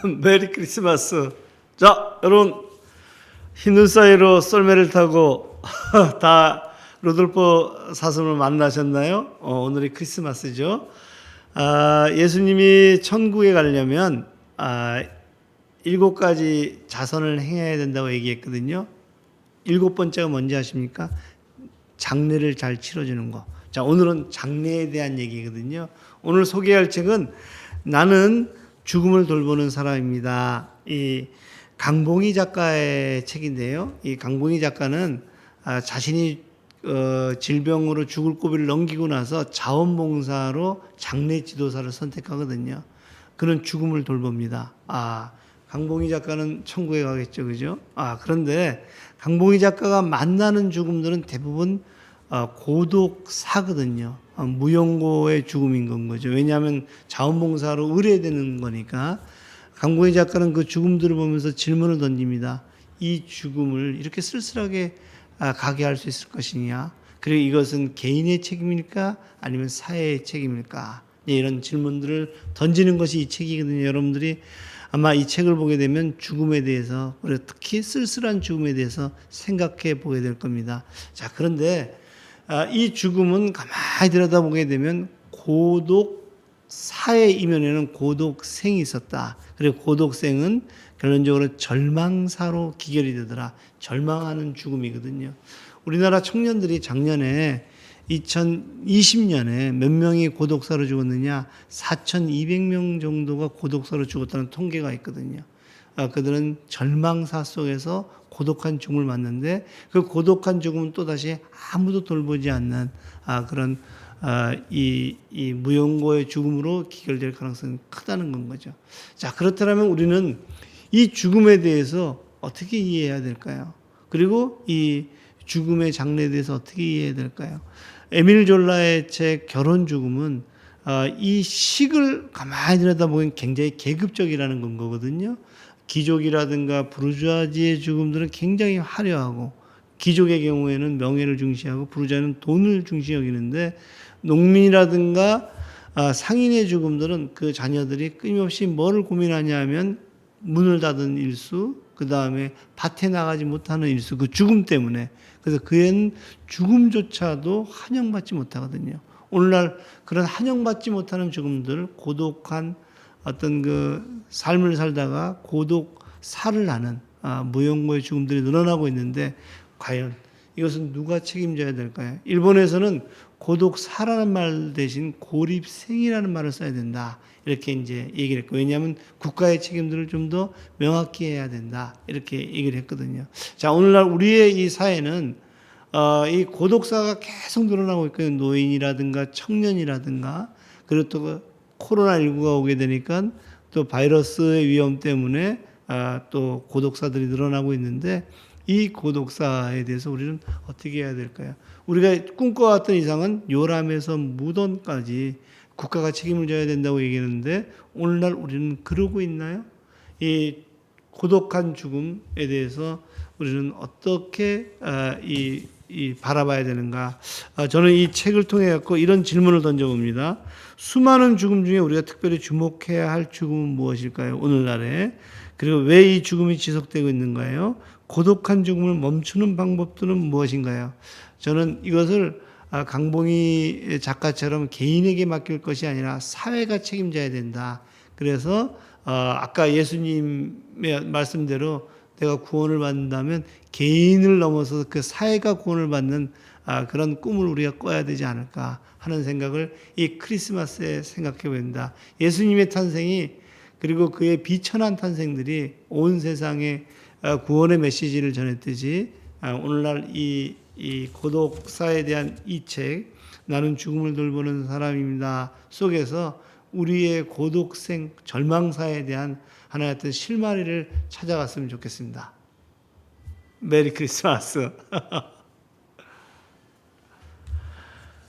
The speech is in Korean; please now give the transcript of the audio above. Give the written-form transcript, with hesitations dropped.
메리 크리스마스. 자, 여러분 흰눈 사이로 썰매를 타고 다 루돌프 사슴을 만나셨나요? 오늘이 크리스마스죠. 예수님이 천국에 가려면 7가지 자선을 행해야 된다고 얘기했거든요. 7번째가 뭔지 아십니까? 장례를 잘 치러주는 거. 자, 오늘은 장례에 대한 얘기거든요. 오늘 소개할 책은 나는 죽음을 돌보는 사람입니다. 이 강봉희 작가의 책인데요. 이 강봉희 작가는 자신이 질병으로 죽을 고비를 넘기고 나서 자원봉사로 장례 지도사를 선택하거든요. 그는 죽음을 돌봅니다. 강봉희 작가는 천국에 가겠죠, 그죠? 그런데 강봉희 작가가 만나는 죽음들은 대부분 고독사거든요. 무용고의 죽음인 건 거죠. 왜냐하면 자원봉사로 의뢰되는 거니까. 강봉희 작가는 그 죽음들을 보면서 질문을 던집니다. 이 죽음을 이렇게 쓸쓸하게 가게 할 수 있을 것이냐? 그리고 이것은 개인의 책임일까? 아니면 사회의 책임일까? 이런 질문들을 던지는 것이 이 책이거든요. 여러분들이 아마 이 책을 보게 되면 죽음에 대해서, 그리고 특히 쓸쓸한 죽음에 대해서 생각해 보게 될 겁니다. 자, 그런데 이 죽음은 가만히 들여다보게 되면 고독사의 이면에는 고독생이 있었다. 그리고 고독생은 결론적으로 절망사로 기결이 되더라. 절망하는 죽음이거든요. 우리나라 청년들이 작년에 2020년에 몇 명이 고독사로 죽었느냐? 4,200명 정도가 고독사로 죽었다는 통계가 있거든요. 그들은 절망사 속에서 고독한 죽음을 맞는데 그 고독한 죽음은 또다시 아무도 돌보지 않는 그런 이 무용고의 죽음으로 기결될 가능성이 크다는 건 거죠. 자, 그렇다면 우리는 이 죽음에 대해서 어떻게 이해해야 될까요? 그리고 이 죽음의 장래에 대해서 어떻게 이해해야 될까요? 에밀 졸라의 책 결혼 죽음은 이 식을 가만히 들여다보면 굉장히 계급적이라는 건 거거든요. 귀족이라든가 부르주아지의 죽음들은 굉장히 화려하고 귀족의 경우에는 명예를 중시하고 부르주아는 돈을 중시 여기는데 농민이라든가 상인의 죽음들은 그 자녀들이 끊임없이 뭐를 고민하냐 하면 문을 닫은 일수, 그 다음에 밭에 나가지 못하는 일수, 그 죽음 때문에. 그래서 그 애는 죽음조차도 환영받지 못하거든요. 오늘날 그런 환영받지 못하는 죽음들, 고독한 어떤 그 삶을 살다가 고독사를 나는 무용고의 죽음들이 늘어나고 있는데 과연 이것은 누가 책임져야 될까요? 일본에서는 고독사라는 말 대신 고립생이라는 말을 써야 된다. 이렇게 이제 얘기를 했고, 왜냐하면 국가의 책임들을 좀 더 명확히 해야 된다. 이렇게 얘기를 했거든요. 자, 오늘날 우리의 이 사회는 이 고독사가 계속 늘어나고 있거든요. 노인이라든가 청년이라든가, 그리고 또 코로나19가 오게 되니까 또 바이러스의 위험 때문에 또 고독사들이 늘어나고 있는데 이 고독사에 대해서 우리는 어떻게 해야 될까요? 우리가 꿈꿔왔던 이상은 요람에서 무덤까지 국가가 책임을 져야 된다고 얘기하는데 오늘날 우리는 그러고 있나요? 이 고독한 죽음에 대해서 우리는 어떻게 바라봐야 되는가? 저는 이 책을 통해 갖고 이런 질문을 던져봅니다. 수많은 죽음 중에 우리가 특별히 주목해야 할 죽음은 무엇일까요? 오늘날에. 그리고 왜 이 죽음이 지속되고 있는가요? 고독한 죽음을 멈추는 방법들은 무엇인가요? 저는 이것을 강봉희 작가처럼 개인에게 맡길 것이 아니라 사회가 책임져야 된다. 그래서 아까 예수님의 말씀대로 내가 구원을 받는다면 개인을 넘어서 그 사회가 구원을 받는 그런 꿈을 우리가 꿔야 되지 않을까 하는 생각을 이 크리스마스에 생각해 봅니다. 예수님의 탄생이 그리고 그의 비천한 탄생들이 온 세상에 구원의 메시지를 전했듯이 오늘날 이 고독사에 대한 이 책, 나는 죽음을 돌보는 사람입니다 속에서 우리의 고독생, 절망사에 대한 하나의 어떤 실마리를 찾아갔으면 좋겠습니다. 메리 크리스마스.